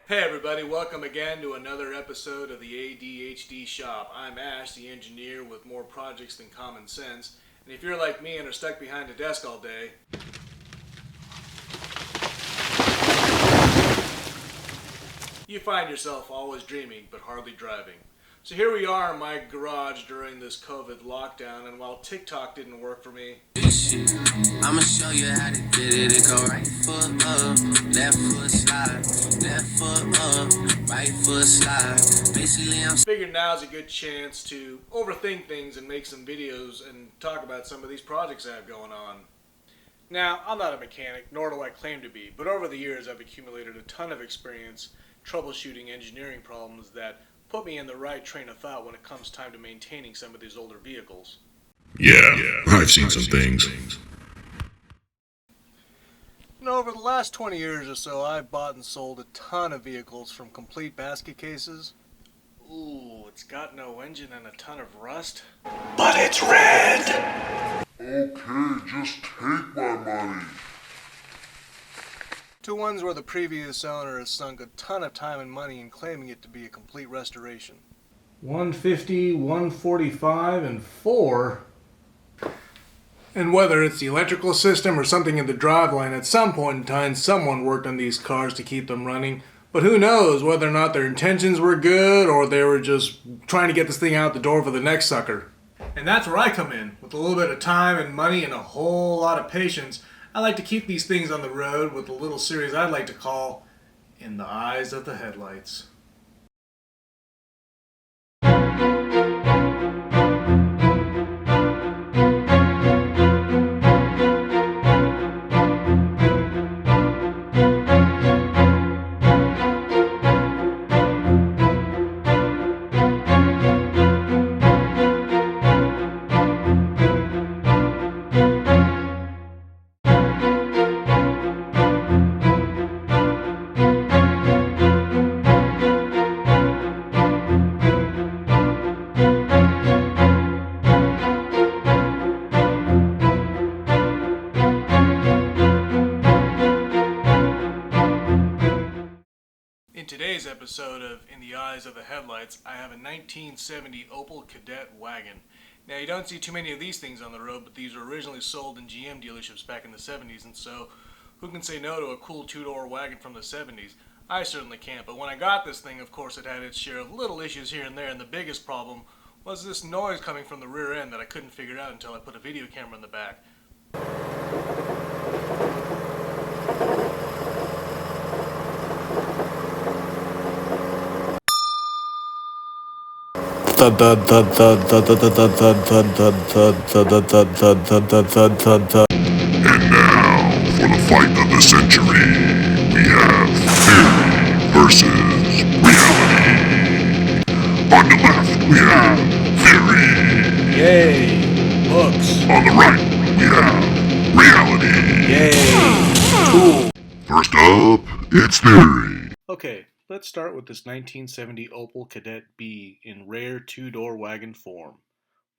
Hey everybody, welcome again to another episode of the ADHD Shop. I'm Ash, the engineer with more projects than common sense. And if you're like me and are stuck behind a desk all day, you find yourself always dreaming but hardly driving. So here we are in my garage during this COVID lockdown, and while TikTok didn't work for me, I'ma show you how to get it. It go right foot up, left foot slide, left foot up, right foot slide. Basically, I'm figured now's a good chance to overthink things and make some videos and talk about some of these projects I have going on. Now, I'm not a mechanic, nor do I claim to be, but over the years I've accumulated a ton of experience troubleshooting engineering problems that put me in the right train of thought when it comes time to maintaining some of these older vehicles. Yeah, I've seen some things. Over the last 20 years or so, I've bought and sold a ton of vehicles, from complete basket cases. Ooh, it's got no engine and a ton of rust. But it's red! Okay, just take my money. To ones where the previous owner has sunk a ton of time and money in claiming it to be a complete restoration. 150, 145, and 4. And whether it's the electrical system or something in the driveline, at some point in time someone worked on these cars to keep them running. But who knows whether or not their intentions were good or they were just trying to get this thing out the door for the next sucker. And that's where I come in. With a little bit of time and money and a whole lot of patience, I like to keep these things on the road with a little series I'd like to call In the Eyes of the Headlights. In today's episode of In the Eyes of the Headlights, I have a 1970 Opel Kadett Wagon. Now, you don't see too many of these things on the road, but these were originally sold in GM dealerships back in the 70s, and so who can say no to a cool two-door wagon from the 70s? I certainly can't, but when I got this thing, of course, it had its share of little issues here and there, and the biggest problem was this noise coming from the rear end that I couldn't figure out until I put a video camera in the back. Thud, thud, thud, thud, thud, thud, thud, thud, thud, thud, thud, thud, thud, thud, thud, thud, thud, thud. And now, for the fight of the century, we have theory versus reality. On the left, we have theory. Yay! Books. On the right, we have reality. Yay! Cool. First up, it's theory. Okay, let's start with this 1970 Opel Kadett B in rare two-door wagon form.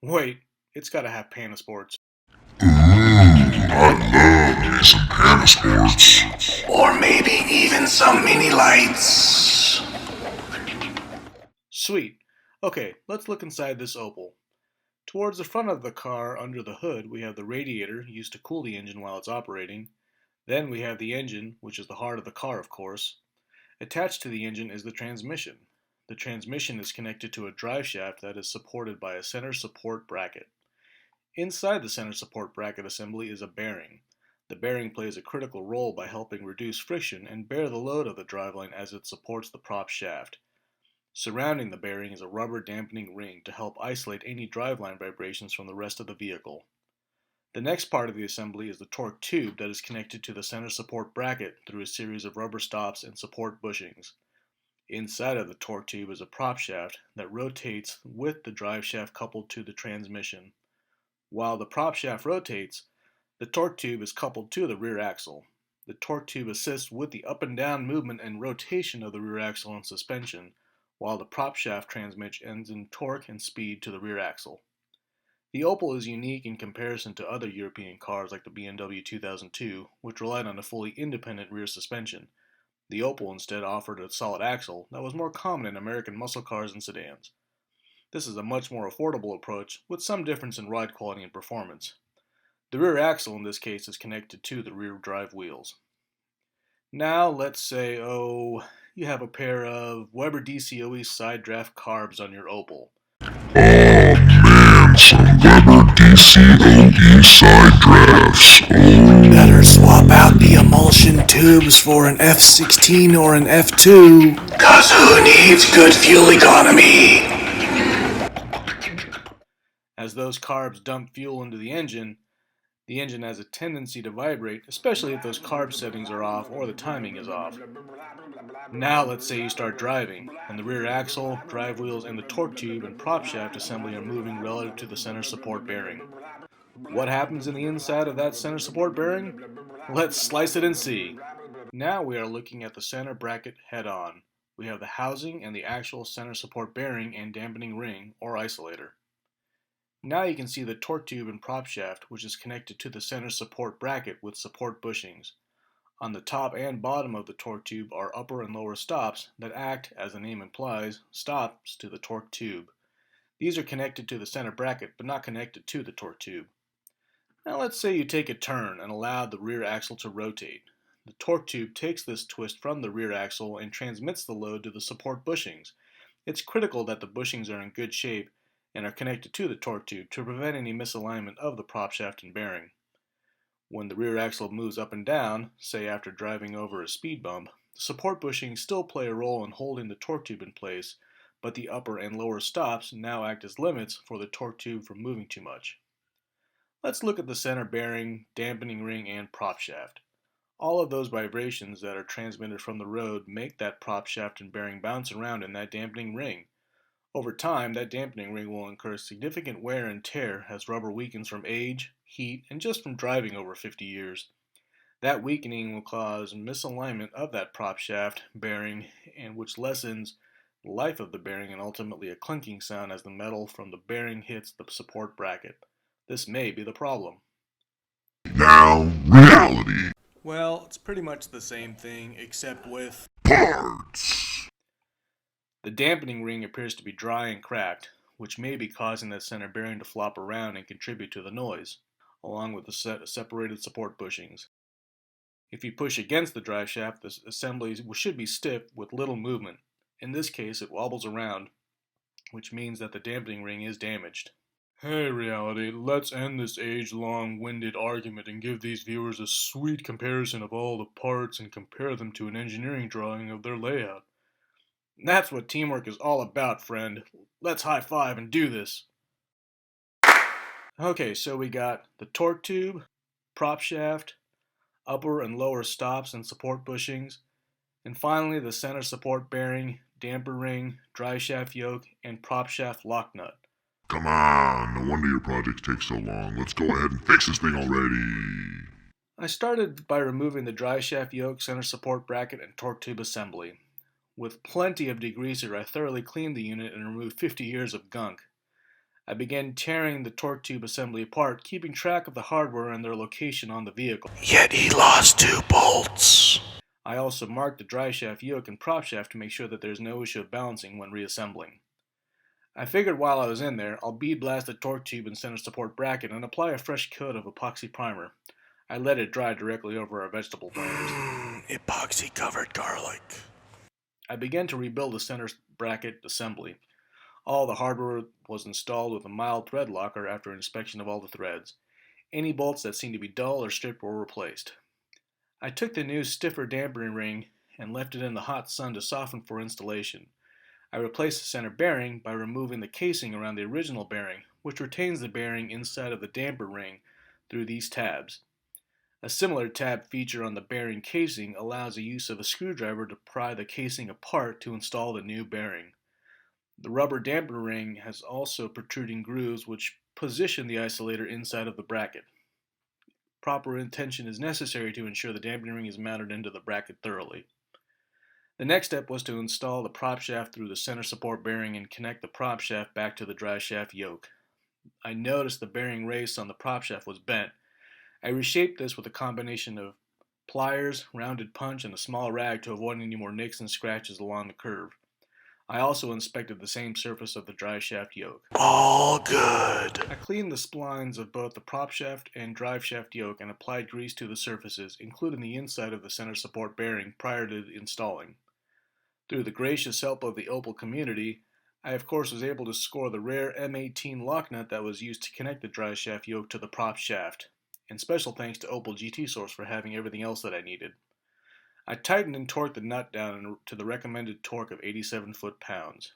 Wait, it's gotta have Panasports. I love me some Panasports. Or maybe even some mini lights. Sweet. Okay, let's look inside this Opel. Towards the front of the car, under the hood, we have the radiator, used to cool the engine while it's operating. Then we have the engine, which is the heart of the car, of course. Attached to the engine is the transmission. The transmission is connected to a drive shaft that is supported by a center support bracket. Inside the center support bracket assembly is a bearing. The bearing plays a critical role by helping reduce friction and bear the load of the driveline as it supports the prop shaft. Surrounding the bearing is a rubber dampening ring to help isolate any driveline vibrations from the rest of the vehicle. The next part of the assembly is the torque tube that is connected to the center support bracket through a series of rubber stops and support bushings. Inside of the torque tube is a prop shaft that rotates with the drive shaft coupled to the transmission. While the prop shaft rotates, the torque tube is coupled to the rear axle. The torque tube assists with the up and down movement and rotation of the rear axle and suspension, while the prop shaft transmits ends in torque and speed to the rear axle. The Opel is unique in comparison to other European cars like the BMW 2002, which relied on a fully independent rear suspension. The Opel instead offered a solid axle that was more common in American muscle cars and sedans. This is a much more affordable approach with some difference in ride quality and performance. The rear axle in this case is connected to the rear drive wheels. Now let's say, you have a pair of Weber DCOE side draft carbs on your Opel. Man, some Weber DCOE side drafts. Better swap out the emulsion tubes for an F16 or an F2. Cause who needs good fuel economy? As those carbs dump fuel into the engine has a tendency to vibrate, especially if those carb settings are off or the timing is off. Now let's say you start driving, and the rear axle, drive wheels, and the torque tube and prop shaft assembly are moving relative to the center support bearing. What happens in the inside of that center support bearing? Let's slice it and see. Now we are looking at the center bracket head on. We have the housing and the actual center support bearing and dampening ring, or isolator. Now you can see the torque tube and prop shaft, which is connected to the center support bracket with support bushings. On the top and bottom of the torque tube are upper and lower stops that act, as the name implies, stops to the torque tube. These are connected to the center bracket but not connected to the torque tube. Now let's say you take a turn and allow the rear axle to rotate. The torque tube takes this twist from the rear axle and transmits the load to the support bushings. It's critical that the bushings are in good shape and are connected to the torque tube to prevent any misalignment of the prop shaft and bearing. When the rear axle moves up and down, say after driving over a speed bump, the support bushings still play a role in holding the torque tube in place, but the upper and lower stops now act as limits for the torque tube from moving too much. Let's look at the center bearing, dampening ring, and prop shaft. All of those vibrations that are transmitted from the road make that prop shaft and bearing bounce around in that dampening ring. Over time, that dampening ring will incur significant wear and tear as rubber weakens from age, heat, and just from driving over 50 years. That weakening will cause misalignment of that prop shaft bearing, and which lessens the life of the bearing and ultimately a clinking sound as the metal from the bearing hits the support bracket. This may be the problem. Now, reality. Well, it's pretty much the same thing except with Parts. the dampening ring appears to be dry and cracked, which may be causing that center bearing to flop around and contribute to the noise, along with the separated support bushings. If you push against the drive shaft, the assembly should be stiff with little movement. In this case, it wobbles around, which means that the dampening ring is damaged. Hey, reality, let's end this age-long-winded argument and give these viewers a sweet comparison of all the parts and compare them to an engineering drawing of their layout. That's what teamwork is all about, friend. Let's high five and do this. Okay, so we got the torque tube, prop shaft, upper and lower stops and support bushings, and finally the center support bearing, damper ring, drive shaft yoke, and prop shaft lock nut. Come on, no wonder your projects take so long. Let's go ahead and fix this thing already. I started by removing the drive shaft yoke, center support bracket, and torque tube assembly. With plenty of degreaser, I thoroughly cleaned the unit and removed 50 years of gunk. I began tearing the torque tube assembly apart, keeping track of the hardware and their location on the vehicle. Yet he lost 2 bolts. I also marked the drive shaft yoke and prop shaft to make sure that there's no issue of balancing when reassembling. I figured while I was in there, I'll bead blast the torque tube and center support bracket and apply a fresh coat of epoxy primer. I let it dry directly over our vegetable fryers. Epoxy covered garlic. I began to rebuild the center bracket assembly. All the hardware was installed with a mild thread locker after inspection of all the threads. Any bolts that seemed to be dull or stripped were replaced. I took the new stiffer dampering ring and left it in the hot sun to soften for installation. I replaced the center bearing by removing the casing around the original bearing, which retains the bearing inside of the damper ring through these tabs. A similar tab feature on the bearing casing allows the use of a screwdriver to pry the casing apart to install the new bearing. The rubber damper ring has also protruding grooves which position the isolator inside of the bracket. Proper intention is necessary to ensure the damping ring is mounted into the bracket thoroughly. The next step was to install the prop shaft through the center support bearing and connect the prop shaft back to the drive shaft yoke. I noticed the bearing race on the prop shaft was bent. I reshaped this with a combination of pliers, rounded punch, and a small rag to avoid any more nicks and scratches along the curve. I also inspected the same surface of the drive shaft yoke. All good. I cleaned the splines of both the prop shaft and drive shaft yoke and applied grease to the surfaces, including the inside of the center support bearing, prior to installing. Through the gracious help of the Opel community, I of course was able to score the rare M18 lock nut that was used to connect the drive shaft yoke to the prop shaft, and special thanks to Opel GT Source for having everything else that I needed. I tightened and torqued the nut down to the recommended torque of 87 foot-pounds.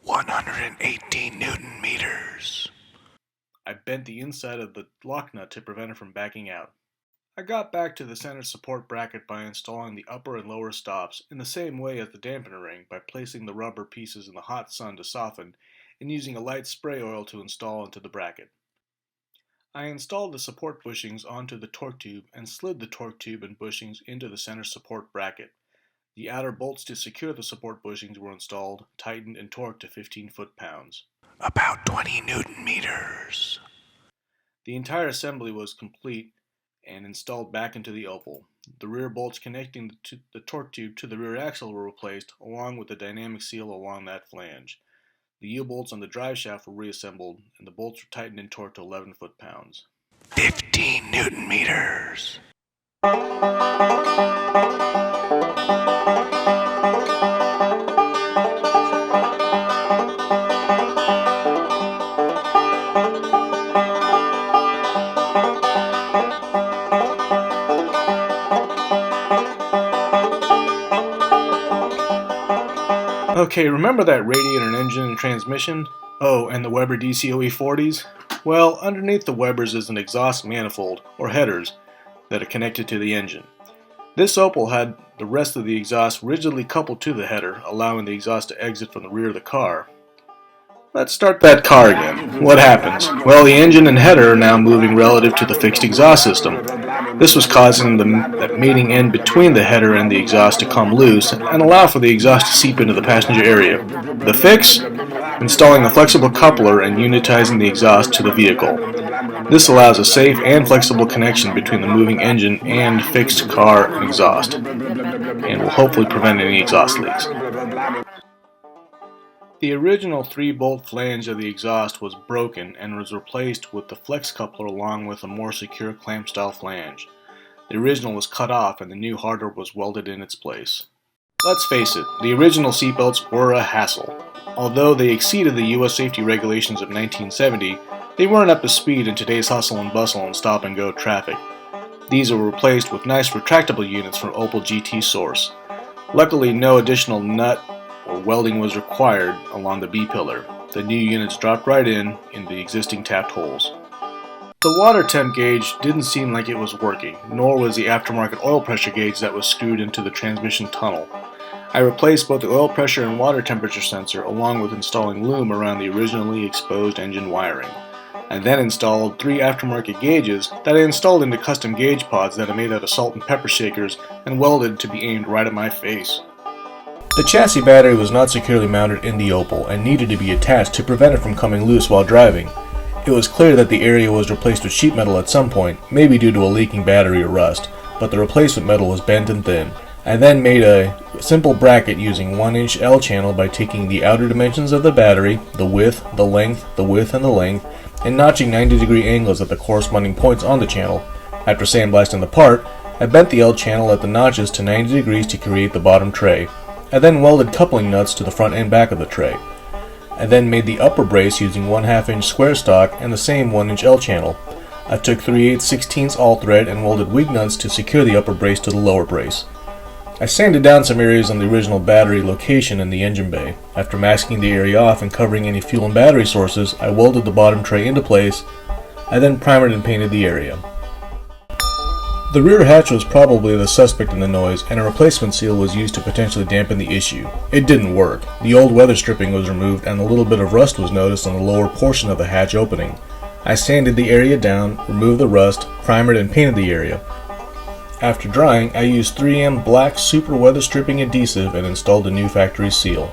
118 Newton meters. I bent the inside of the lock nut to prevent it from backing out. I got back to the center support bracket by installing the upper and lower stops in the same way as the dampener ring, by placing the rubber pieces in the hot sun to soften and using a light spray oil to install into the bracket. I installed the support bushings onto the torque tube and slid the torque tube and bushings into the center support bracket. The outer bolts to secure the support bushings were installed, tightened, and torqued to 15 foot-pounds. About 20 Newton meters. The entire assembly was complete and installed back into the Opel. The rear bolts connecting the torque tube to the rear axle were replaced, along with the dynamic seal along that flange. The U-bolts on the drive shaft were reassembled, and the bolts were tightened and torqued to 11 foot-pounds. 15 Newton meters. Okay, remember that radiator and engine and transmission? Oh, and the Weber DCOE 40s? Well, underneath the Webers is an exhaust manifold, or headers, that are connected to the engine. This Opel had the rest of the exhaust rigidly coupled to the header, allowing the exhaust to exit from the rear of the car. Let's start that car again. What happens? Well, the engine and header are now moving relative to the fixed exhaust system. This was causing that mating end between the header and the exhaust to come loose and allow for the exhaust to seep into the passenger area. The fix? Installing a flexible coupler and unitizing the exhaust to the vehicle. This allows a safe and flexible connection between the moving engine and fixed car exhaust, and will hopefully prevent any exhaust leaks. The original 3-bolt flange of the exhaust was broken and was replaced with the flex coupler along with a more secure clamp-style flange. The original was cut off and the new hardware was welded in its place. Let's face it, the original seatbelts were a hassle. Although they exceeded the US safety regulations of 1970, they weren't up to speed in today's hustle and bustle and stop-and-go traffic. These were replaced with nice retractable units from Opel GT Source. Luckily, no additional nut or welding was required along the B-pillar. The new units dropped right in the existing tapped holes. The water temp gauge didn't seem like it was working, nor was the aftermarket oil pressure gauge that was screwed into the transmission tunnel. I replaced both the oil pressure and water temperature sensor, along with installing loom around the originally exposed engine wiring. I then installed 3 aftermarket gauges that I installed into custom gauge pods that I made out of salt and pepper shakers and welded to be aimed right at my face. The chassis battery was not securely mounted in the Opel and needed to be attached to prevent it from coming loose while driving. It was clear that the area was replaced with sheet metal at some point, maybe due to a leaking battery or rust, but the replacement metal was bent and thin. I then made a simple bracket using 1-inch L channel by taking the outer dimensions of the battery, the width, the length, the width, and the length, and notching 90-degree angles at the corresponding points on the channel. After sandblasting the part, I bent the L channel at the notches to 90 degrees to create the bottom tray. I then welded coupling nuts to the front and back of the tray. I then made the upper brace using 1/2 inch square stock and the same 1-inch L channel. I took 3/8/16 all thread and welded wig nuts to secure the upper brace to the lower brace. I sanded down some areas on the original battery location in the engine bay. After masking the area off and covering any fuel and battery sources, I welded the bottom tray into place. I then primered and painted the area. The rear hatch was probably the suspect in the noise, and a replacement seal was used to potentially dampen the issue. It didn't work. The old weather stripping was removed and a little bit of rust was noticed on the lower portion of the hatch opening. I sanded the area down, removed the rust, primered and painted the area. After drying, I used 3M black super weather stripping adhesive and installed a new factory seal.